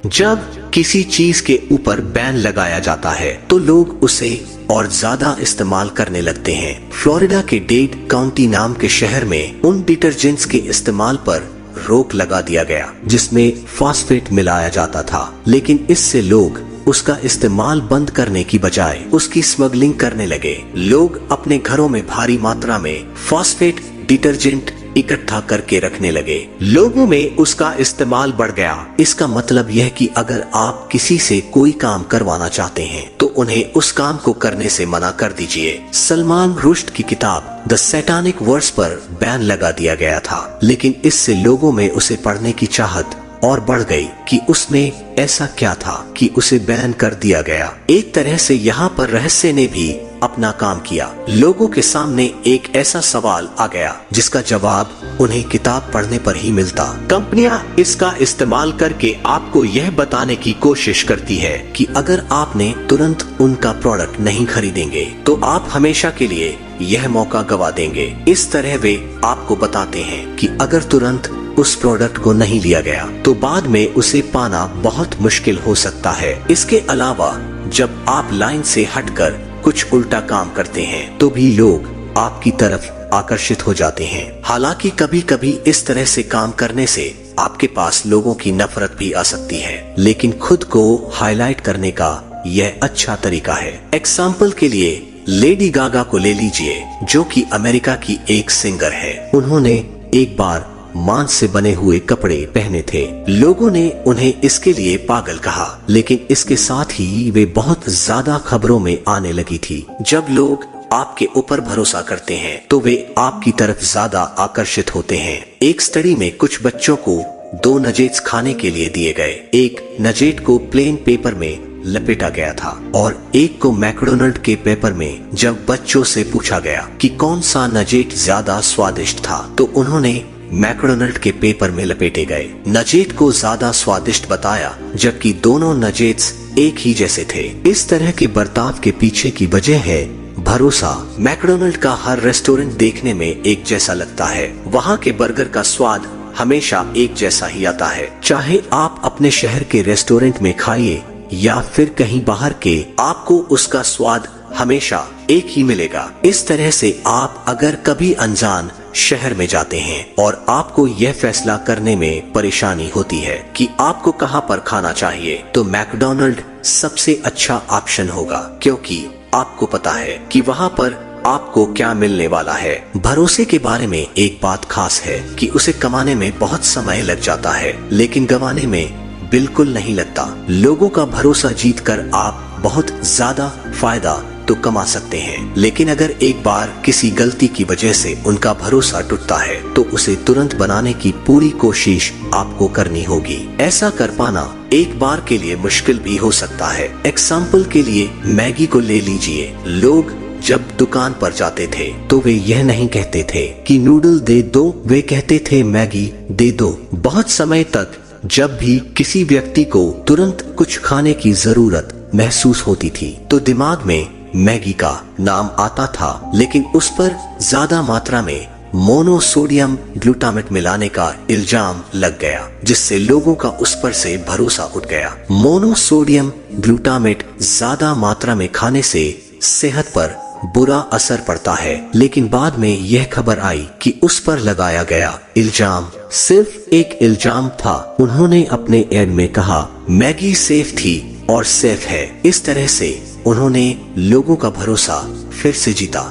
जब किसी चीज के ऊपर बैन लगाया जाता है तो लोग उसे और ज्यादा इस्तेमाल करने लगते हैं। फ्लोरिडा के डेड काउंटी नाम के शहर में उन डिटर्जेंट्स के इस्तेमाल पर रोक लगा दिया गया जिसमें फॉस्फेट मिलाया जाता था, लेकिन इससे लोग उसका इस्तेमाल बंद करने की बजाय उसकी स्मगलिंग करने लगे। लोग अपने घरों में भारी मात्रा में फॉस्फेट डिटर्जेंट इकट्ठा करके रखने लगे। लोगों में उसका इस्तेमाल बढ़ गया। इसका मतलब यह कि अगर आप किसी से कोई काम करवाना चाहते हैं तो उन्हें उस काम को करने से मना कर दीजिए। सलमान रुश्दी की किताब द सैटानिक वर्स पर बैन लगा दिया गया था, लेकिन इससे लोगों में उसे पढ़ने की चाहत और बढ़ गई कि उसमें ऐसा क्या था कि उसे बैन कर दिया गया। एक तरह से यहाँ पर रहस्य ने भी अपना काम किया। लोगों के सामने एक ऐसा सवाल आ गया जिसका जवाब उन्हें किताब पढ़ने पर ही मिलता। कंपनियां इसका इस्तेमाल करके आपको यह बताने की कोशिश करती है कि अगर आपने तुरंत उनका प्रोडक्ट नहीं खरीदेंगे तो आप हमेशा के लिए यह मौका गवा देंगे। इस तरह वे आपको बताते हैं कि अगर तुरंत उस प्रोडक्ट को नहीं लिया गया तो बाद में उसे पाना बहुत मुश्किल हो सकता है। इसके अलावा जब आप लाइन से हटकर कुछ उल्टा काम करते हैं तो भी लोग आपकी तरफ आकर्षित हो जाते हैं। हालांकि कभी कभी इस तरह से काम करने से आपके पास लोगों की नफरत भी आ सकती है, लेकिन खुद को हाईलाइट करने का यह अच्छा तरीका है। एग्जाम्पल के लिए लेडी गागा को ले लीजिए, जो कि अमेरिका की एक सिंगर है। उन्होंने एक बार मांस से बने हुए कपड़े पहने थे। लोगों ने उन्हें इसके लिए पागल कहा, लेकिन इसके साथ ही वे बहुत ज्यादा खबरों में आने लगी थी। जब लोग आपके ऊपर भरोसा करते हैं तो वे आपकी तरफ ज्यादा आकर्षित होते हैं। एक स्टडी में कुछ बच्चों को 2 नजेट्स खाने के लिए दिए गए। एक नजेट को प्लेन पेपर में लपेटा गया था और एक को मैकडोनल्ड के पेपर में। जब बच्चों से पूछा गया कि कौन सा नजेट ज्यादा स्वादिष्ट था तो उन्होंने मैकडोनल्ड के पेपर में लपेटे गए नजेट को ज्यादा स्वादिष्ट बताया, जबकि दोनों नजेट्स एक ही जैसे थे। इस तरह के बर्ताव के पीछे की वजह है भरोसा। मैकडोनल्ड का हर रेस्टोरेंट देखने में एक जैसा लगता है। वहाँ के बर्गर का स्वाद हमेशा एक जैसा ही आता है। चाहे आप अपने शहर के रेस्टोरेंट में खाइए या फिर कहीं बाहर के, आपको उसका स्वाद हमेशा एक ही मिलेगा। इस तरह से आप अगर कभी अनजान शहर में जाते हैं और आपको यह फैसला करने में परेशानी होती है कि आपको कहां पर खाना चाहिए, तो मैकडोनल्ड सबसे अच्छा ऑप्शन होगा, क्योंकि आपको पता है कि वहां पर आपको क्या मिलने वाला है। भरोसे के बारे में एक बात खास है कि उसे कमाने में बहुत समय लग जाता है, लेकिन गंवाने में बिल्कुल नहीं लगता। लोगों का भरोसा जीतकर आप बहुत ज्यादा फायदा तो कमा सकते हैं, लेकिन अगर एक बार किसी गलती की वजह से उनका भरोसा टूटता है तो उसे तुरंत बनाने की पूरी कोशिश आपको करनी होगी। ऐसा कर पाना एक बार के लिए मुश्किल भी हो सकता है। एग्जाम्पल के लिए मैगी को ले लीजिए। लोग जब दुकान पर जाते थे तो वे यह नहीं कहते थे कि नूडल दे दो, वे कहते थे मैगी दे दो। बहुत समय तक जब भी किसी व्यक्ति को तुरंत कुछ खाने की जरूरत महसूस होती थी तो दिमाग में मैगी का नाम आता था, लेकिन उस पर ज्यादा मात्रा में मोनोसोडियम ग्लूटामेट मिलाने का इल्जाम लग गया, जिससे लोगों का उस पर से भरोसा उठ गया। मोनोसोडियम ग्लूटामेट ज्यादा मात्रा में खाने से सेहत पर बुरा असर पड़ता है, लेकिन बाद में यह खबर आई कि उस पर लगाया गया इल्जाम सिर्फ एक इल्जाम था। उन्होंने अपने एड में कहा मैगी सेफ थी और सेफ है। इस तरह से उन्होंने लोगों का भरोसा फिर से जीता।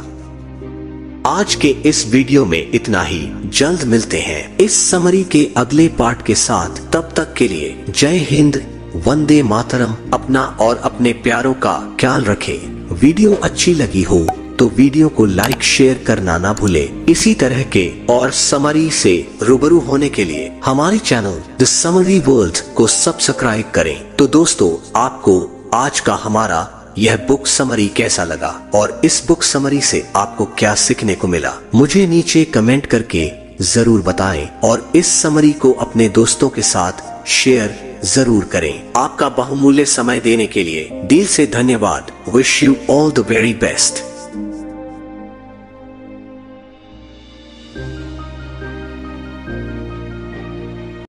आज के इस वीडियो में इतना ही। जल्द मिलते हैं इस समरी के अगले पार्ट के साथ। तब तक के लिए जय हिंद, वंदे मातरम। अपना और अपने प्यारों का ख्याल रखें। वीडियो अच्छी लगी हो तो वीडियो को लाइक शेयर करना ना भूले। इसी तरह के और समरी से रूबरू होने के लिए हमारे चैनल द समरी वर्ल्ड को सब्सक्राइब करें। तो दोस्तों, आपको आज का हमारा यह बुक समरी कैसा लगा और इस बुक समरी से आपको क्या सीखने को मिला, मुझे नीचे कमेंट करके जरूर बताएं और इस समरी को अपने दोस्तों के साथ शेयर जरूर करें। आपका बहुमूल्य समय देने के लिए दिल से धन्यवाद। Wish you all the very best.